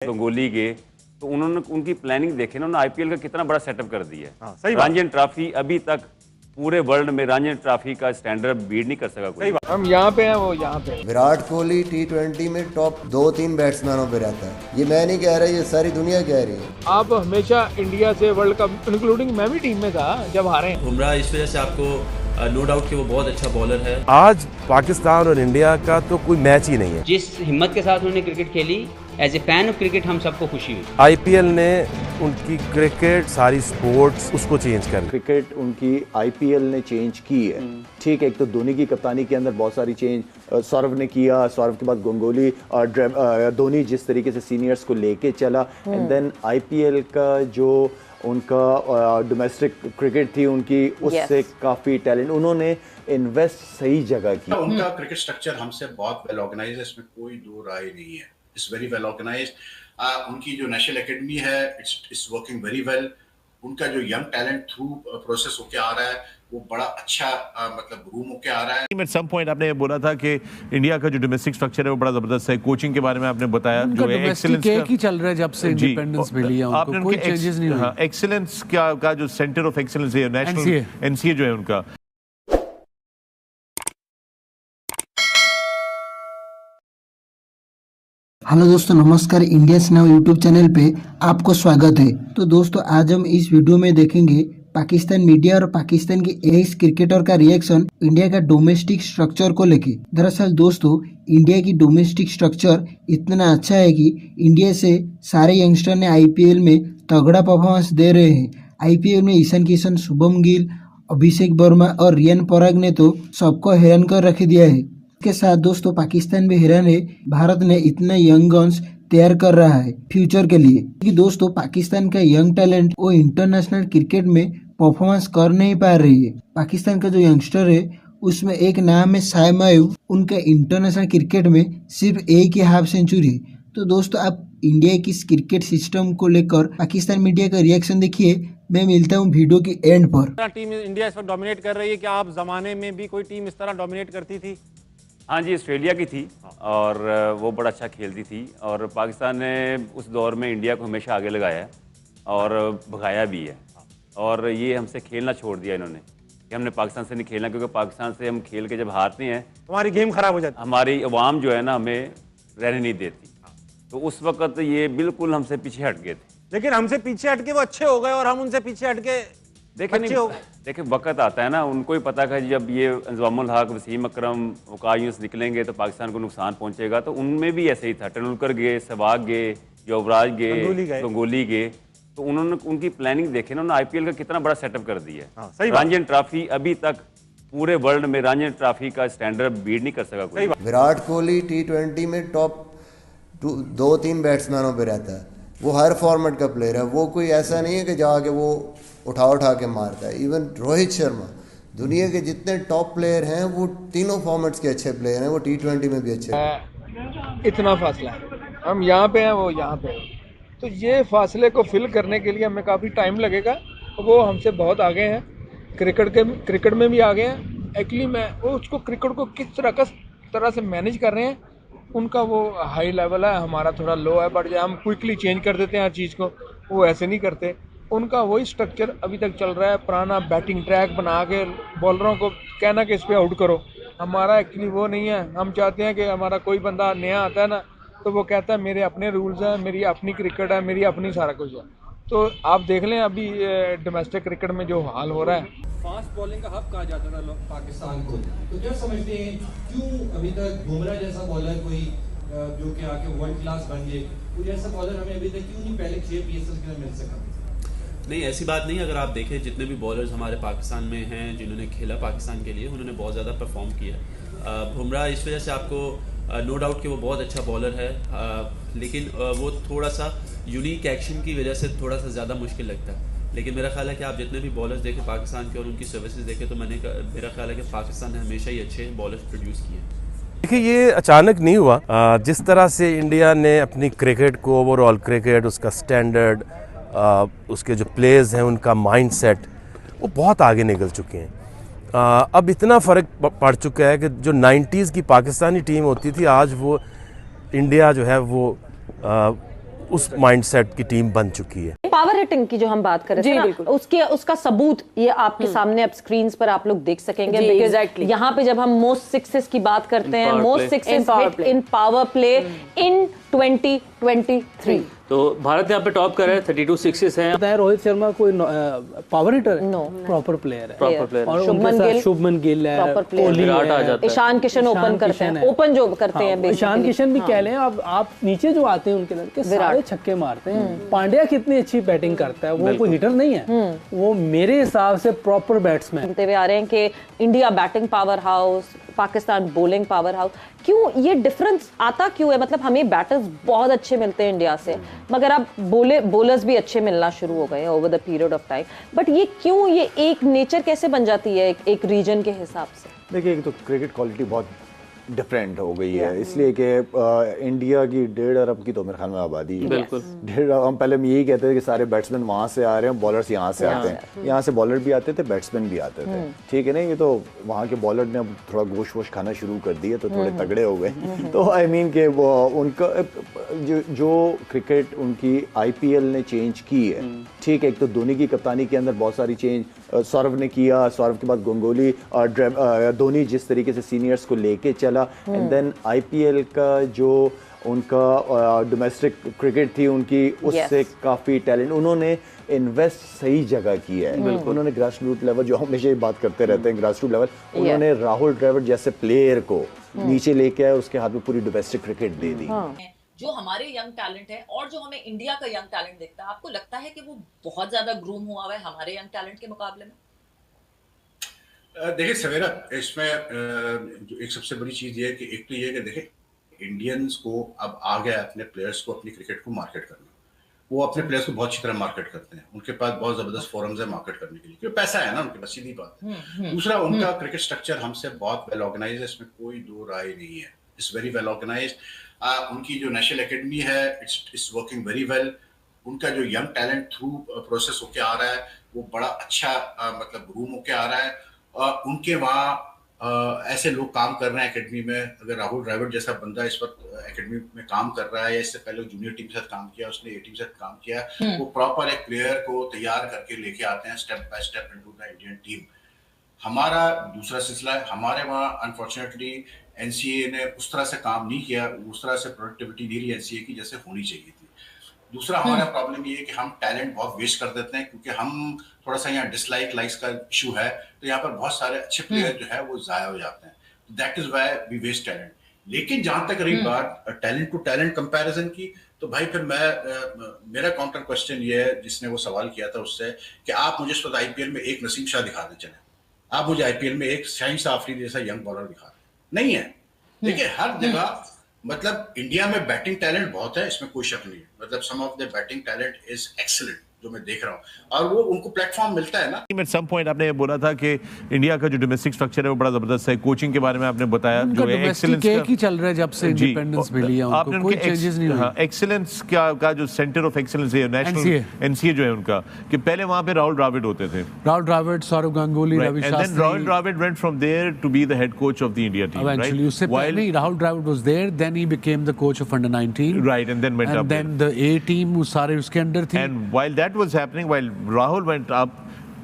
गंगोली गए, तो उन्होंने उनकी प्लानिंग देखे ना, उन्होंने आईपीएल का कितना बड़ा सेटअप कर दिया है। सही बात। रंजी ट्रॉफी अभी तक पूरे वर्ल्ड में रंजी ट्रॉफी का स्टैंडर्ड बीट नहीं कर सका कोई। हम यहाँ पे हैं, वो यहाँ पे। विराट कोहली T20 में टॉप 2-3 बैट्समैनों पे रहता है। ये मैं नहीं कह रहा, ये सारी दुनिया कह रही है। आप हमेशा इंडिया से वर्ल्ड कप, इंक्लूडिंग मैं भी टीम में था जब हारे। बुमराह इस वजह से आपको नो डाउट कि वो बहुत अच्छा बॉलर है। आज पाकिस्तान और इंडिया का तो कोई मैच ही नहीं है। जिस हिम्मत के साथ उन्होंने क्रिकेट खेली, as a fan of cricket हम सबको खुशी हुई। आईपीएल ने उनकी क्रिकेट सारी स्पोर्ट्स उसको चेंज कर दी। क्रिकेट उनकी आईपीएल ने चेंज की है। ठीक है, एक तो धोनी की कप्तानी के अंदर बहुत सारी चेंज सौरव ने किया, सौरव के बाद गंगोली और धोनी जिस तरीके से सीनियर्स को लेके चला, एंड देन आईपीएल का जो उनका डोमेस्टिक क्रिकेट थी उनकी, उससे काफ़ी टैलेंट उन्होंने इन्वेस्ट सही जगह की। उनका क्रिकेट स्ट्रक्चर हमसे बहुत वेल ऑर्गेनाइज है, इसमें कोई दो राय नहीं है। It's very well organise. उनकी जो नेशनल एकेडमी है, इट्स वर्किंग वेरी वेल। उनका जो यंग टैलेंट थ्रू प्रोसेस होके आ रहा है, वो बड़ा अच्छा मतलब ग्रूम होके आ रहा है। एट सम पॉइंट आपने बोला था कि इंडिया का जो डोमेस्टिक स्ट्रक्चर है वो बड़ा जबरदस्त है। कोचिंग के बारे में आपने बताया, जो एक्सीलेंस ही चल रहा है जब से इंडिपेंडेंस मिली है उनको, कोई चेंजेस नहीं हुए। एक्सीलेंस का जो सेंटर ऑफ एक्सीलेंस है नेशनल एनसीए जो है उनका। हेलो दोस्तों, नमस्कार। इंडिया नाउ यूट्यूब चैनल पे आपको स्वागत है। तो दोस्तों, आज हम इस वीडियो में देखेंगे पाकिस्तान मीडिया और पाकिस्तान के एस क्रिकेटर का रिएक्शन इंडिया का डोमेस्टिक स्ट्रक्चर को लेके। दरअसल दोस्तों, इंडिया की डोमेस्टिक स्ट्रक्चर इतना अच्छा है कि इंडिया से सारे यंगस्टर ने आईपीएल में तगड़ा परफॉर्मेंस दे रहे हैं। आईपीएल में ईशान किशन, शुभम गिल, अभिषेक वर्मा और रियान पराग ने तो सबको हैरान कर रख दिया है। के साथ दोस्तों, पाकिस्तान भी हैरान है, भारत ने इतना यंग गन्स तैयार कर रहा है फ्यूचर के लिए। कि दोस्तों, पाकिस्तान का यंग टैलेंट वो इंटरनेशनल क्रिकेट में परफॉर्मेंस कर नहीं पा रही है। पाकिस्तान का जो यंगस्टर है उसमें एक नाम है साइम आयूब, उनका इंटरनेशनल क्रिकेट में सिर्फ एक ही हाफ सेंचुरी है। तो दोस्तों, आप इंडिया की इस क्रिकेट सिस्टम को लेकर पाकिस्तान मीडिया का रिएक्शन देखिए। मैं मिलता हूँ वीडियो की एंड पर। टीम इंडिया इस वक्त डोमिनेट कर रही है। क्या आप जमाने में भी कोई टीम इस तरह डोमिनेट करती थी? हाँ जी, ऑस्ट्रेलिया की थी और वो बड़ा अच्छा खेलती थी, और पाकिस्तान ने उस दौर में इंडिया को हमेशा आगे लगाया है और भगाया भी है। और ये हमसे खेलना छोड़ दिया इन्होंने कि हमने पाकिस्तान से नहीं खेलना, क्योंकि पाकिस्तान से हम खेल के जब हारते हैं हमारी गेम खराब हो जाती है। हमारी अवाम जो है ना, हमें रहने नहीं देती। तो उस वक्त ये बिल्कुल हमसे पीछे हट गए थे। लेकिन हमसे पीछे हटके वो अच्छे हो गए और हम उनसे पीछे हटके देखिए वक्त आता है ना, उनको ही पता है जब ये अंजुमुल हक, वसीम अकरम, वकार यूनुस निकलेंगे तो पाकिस्तान को नुकसान पहुंचेगा। तो उनमें भी ऐसे ही था। तेंदुलकर गए, सहवाग गए, युवराज गए, गंगोली गए, तो उन्होंने उनकी प्लानिंग देखे ना, उन्होंने आईपीएल का कितना बड़ा सेटअप कर दिया है। रंजी ट्रॉफी अभी तक पूरे वर्ल्ड में रंजी ट्रॉफी का स्टैंडर्ड बीट नहीं कर सका कोई। विराट कोहली T20 में टॉप 2-3 बैट्समैनों पे रहता है। वो हर फॉर्मेट का प्लेयर है। वो कोई ऐसा नहीं है कि जाके वो उठा के मारता है। इवन रोहित शर्मा, दुनिया के जितने टॉप प्लेयर हैं वो तीनों फॉर्मेट्स के अच्छे प्लेयर हैं। वो T20 में भी अच्छे हैं। इतना फासला है, हम यहाँ पे हैं, वो यहाँ पे हैं। तो ये फासले को फिल करने के लिए हमें काफ़ी टाइम लगेगा। वो हमसे बहुत आगे हैं, क्रिकेट में भी आगे हैं। एक्चुअली मैं वो उसको क्रिकेट को किस तरह से मैनेज कर रहे हैं, उनका वो हाई लेवल है, हमारा थोड़ा लो है। बट हम क्विकली चेंज कर देते हैं हर चीज़ को, वो ऐसे नहीं करते। उनका वही स्ट्रक्चर अभी तक चल रहा है, पुराना बैटिंग ट्रैक बना के बॉलरों को कहना कि इस पर आउट करो। हमारा एक्चुअली वो नहीं है। हम चाहते हैं कि हमारा कोई बंदा नया आता है ना, तो वो कहता है मेरे अपने रूल्स हैं, मेरी अपनी क्रिकेट है, मेरी अपनी सारा कुछ है। तो आप देख लें अभी डोमेस्टिक क्रिकेट में जो हाल हो रहा है। फास्ट बॉलिंग का हब कहा जाता था लोग पाकिस्तान को, तो क्या समझते हैं क्यों अभी तक बुमराह जैसा बॉलर कोई जो कि आके वर्ल्ड क्लास बन गए, कोई ऐसा बॉलर हमें अभी तक क्यों नहीं पहले 6 PSL के लिए मिल सका? नहीं, ऐसी बात नहीं। अगर आप देखें जितने भी बॉलर्स हमारे पाकिस्तान में हैं जिन्होंने खेला पाकिस्तान के लिए, उन्होंने बहुत ज़्यादा परफॉर्म किया। बुमराह इस वजह से आपको नो डाउट कि वो बहुत अच्छा बॉलर है, लेकिन वो थोड़ा सा यूनिक एक्शन की वजह से थोड़ा सा ज़्यादा मुश्किल लगता है। लेकिन मेरा ख्याल है कि आप जितने भी बॉलर्स देखें पाकिस्तान के और उनकी सर्विसेज देखें, तो मेरा ख्याल है कि पाकिस्तान ने हमेशा ही अच्छे बॉलर्स प्रोड्यूस किए। देखिए, ये अचानक नहीं हुआ। जिस तरह से इंडिया ने अपनी क्रिकेट को, ओवरऑल क्रिकेट, उसका स्टैंडर्ड, उसके जो प्लेयर्स हैं, उनका माइंडसेट, वो बहुत आगे निकल चुके हैं। अब इतना फ़र्क पड़ चुका है कि जो 90s की पाकिस्तानी टीम होती थी, आज वो इंडिया जो है वो उस माइंडसेट की टीम बन चुकी है। पावर हिटिंग की जो हम बात कर रहे थे ना, उसका सबूत ये आपके सामने अब स्क्रीन्स पर आप लोग देख सकेंगे। बिकॉज़ यहाँ पे जब हम मोस्ट सिक्सेस की बात करते हैं, most sixes hit in power play in 2023, तो भारत यहाँ पे टॉप कर रहा है, 32 सिक्सेस हैं। रोहित शर्मा कोई power hitter no, proper player है, प्रॉपर प्लेयर। और शुभमन गिल है, proper player. Ishan Kishan open करते हैं, ओपन जो करते हैं बेसिकली। ईशान किशन भी कह लें, अब आप नीचे जो आते हैं उनके लड़के सारे छक्के मारते हैं। पांड्या कितनी अच्छी बैटिंग करता है, वो कोई हिटर नहीं है, वो मेरे हिसाब से प्रॉपर बैट्समैन। सुनते हुए आ रहे हैं कि India batting power house, Pakistan bowling power house. क्यों ये डिफरेंस आता क्यों है? मतलब हमें बैटर्स बहुत अच्छे मिलते हैं इंडिया से, मगर अब बॉलर्स भी अच्छे मिलना शुरू हो गए over the period of time. But ये क्यों, ये एक नेचर कैसे बन जाती है एक रीजन के हिसाब से? देखिए, एक तो क्रिकेट क्वालिटी बहुत डिफरेंट हो गई है, इसलिए कि इंडिया की 1.5 अरब की तो मेरे ख्याल में आबादी है। बिल्कुल 1.5 हम पहले यही कहते थे कि सारे बैट्समैन वहाँ से आ रहे हैं, बॉलर्स यहाँ से आते हैं। यहाँ से बॉलर भी आते थे, बैट्समैन भी आते थे, ठीक है ना। ये तो वहाँ के बॉलर ने अब थोड़ा गोश्त वोश खाना शुरू कर दिए, तो थोड़े तगड़े हो गए। तो आई मीन के वो उनका जो क्रिकेट उनकी IPL ने चेंज की है, ठीक है। एक तो धोनी की कप्तानी के अंदर बहुत सारी चेंज सौरव ने किया, सौरव के बाद गंगोली और धोनी जिस तरीके से सीनियर्स को लेके चला, एंड देन IPL का जो उनका डोमेस्टिक क्रिकेट थी उनकी, उससे काफ़ी टैलेंट उन्होंने इन्वेस्ट सही जगह की है। उन्होंने ग्रास रूट लेवल, जो हमेशा ही बात करते रहते हैं, ग्रास रूट लेवल, उन्होंने राहुल द्रविड़ जैसे प्लेयर को नीचे लेके आए, उसके हाथ में पूरी डोमेस्टिक क्रिकेट दे दी। जो हमारे यंग टैलेंट है और जो हमें इंडिया का यंग टैलेंट दिखता है, आपको लगता है कि वो बहुत ज्यादा ग्रूम हुआ है हमारे यंग टैलेंट के मुकाबले में? देखिए सवेरा, इसमें एक सबसे बड़ी चीज ये है कि एक तो ये है कि देखिए इंडियंस को अब आ गया अपने प्लेयर्स को अपनी क्रिकेट को मार्केट करना। वो अपने प्लेयर्स को बहुत अच्छी तरह मार्केट करते हैं, उनके पास बहुत जबरदस्त फोरम्स है मार्केट करने के लिए, क्योंकि पैसा है ना उनके पास, सीधी बात है। दूसरा, उनका क्रिकेट स्ट्रक्चर हमसे बहुत वेल ऑर्गेनाइज है, इसमें कोई दो राय नहीं है। It's very well organise. उनकी जो नेशनल एकेडमी है, इट्स वर्किंग वेरी वेल। उनका जो यंग टैलेंट थ्रू प्रोसेस होके आ रहा है, वो बड़ा अच्छा मतलब ग्रूम होके आ रहा है। उनके वहाँ ऐसे लोग काम कर रहे हैं एकेडमी में। अगर राहुल द्रविड़ जैसा बंदा इस वक्त एकेडमी में काम कर रहा है, या इससे पहले जूनियर टीम के साथ काम किया, उसने A टीम के साथ काम किया, वो प्रॉपर एक प्लेयर को तैयार करके लेके आते हैं step by step into the Indian team. हमारा दूसरा सिलसिला है, हमारे वहाँ अनफॉर्चुनेटली NCA ने उस तरह से काम नहीं किया, उस तरह से प्रोडक्टिविटी नहीं रही NCA की जैसे होनी चाहिए थी। दूसरा हमारा प्रॉब्लम ये है कि हम टैलेंट बहुत वेस्ट कर देते हैं, क्योंकि हम थोड़ा सा यहाँ डिसलाइक लाइक्स का इशू है, तो यहाँ पर बहुत सारे अच्छे प्लेयर जो है वो जाया हो जाते हैं। That is why we waste talent. लेकिन जहां तक रही बात टैलेंट टू टैलेंट कंपैरिजन की, तो भाई फिर मेरा काउंटर क्वेश्चन ये है, जिसने वो सवाल किया था उससे, कि आप मुझे इस वक्त IPL में एक नसीम शाह दिखा दें, चले आप मुझे IPL में एक शाहिन आफरीदी जैसा यंग बॉलर दिखा दें। नहीं है। देखिए हर जगह मतलब इंडिया में बैटिंग टैलेंट बहुत है, इसमें कोई शक नहीं है। मतलब some of the batting talent is excellent, जो मैं देख रहा हूँ, और वो उनको प्लेटफॉर्म मिलता है ना। एट सम पॉइंट आपने ये बोला था कि इंडिया का जो डोमेस्टिक स्ट्रक्चर है वो बड़ा जबरदस्त है। कोचिंग के बारे में आपने बताया, जो एक्सीलेंस ही चल रहा है जब से इंडिपेंडेंस मिली है, उनको कोई चेंजेस नहीं हुए। एक्सीलेंस का जो सेंटर ऑफ एक्सीलेंस है नेशनल NCA जो है उनका, कि पहले वहां पे राहुल द्रविड़ होते थे, Rahul Dravid, Saurav Ganguly, Ravi Shastri, and then Rahul Dravid went from there to be the head coach of the India team, eventually, right? उससे पहले Rahul Dravid was there, then he became the coach of under 19, right, and then went up, and then the A team वो सारे उसके under थी। And while that was happening, while Rahul went up,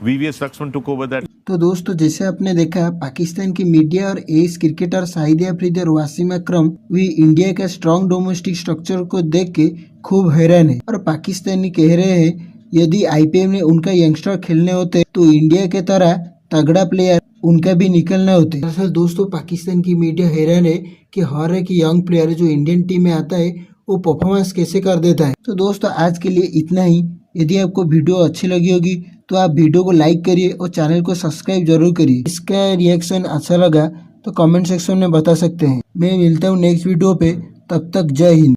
VVS Laxman took over that. तो दोस्तों, जैसे आपने देखा, पाकिस्तान की मीडिया और एस क्रिकेटर शाहिद अफरीदी और वासिम अकरम भी इंडिया के स्ट्रॉन्ग डोमेस्टिक स्ट्रक्चर को देख के खूब हैरान है, और पाकिस्तानी कह रहे हैं यदि IPL में उनका यंगस्टर खेलने होते तो इंडिया के तरह तगड़ा प्लेयर उनका भी निकलना होते। दरअसल दोस्तों, पाकिस्तान की मीडिया हैरान है कि हर एक यंग प्लेयर जो इंडियन टीम में आता है वो परफॉर्मेंस कैसे कर देता है। तो दोस्तों, आज के लिए इतना ही। यदि आपको वीडियो अच्छी लगी होगी तो आप वीडियो को लाइक करिए और चैनल को सब्सक्राइब जरूर करिए। इसका रिएक्शन अच्छा लगा तो कमेंट सेक्शन में बता सकते हैं। मैं मिलता हूँ नेक्स्ट वीडियो पे, तब तक जय हिंद।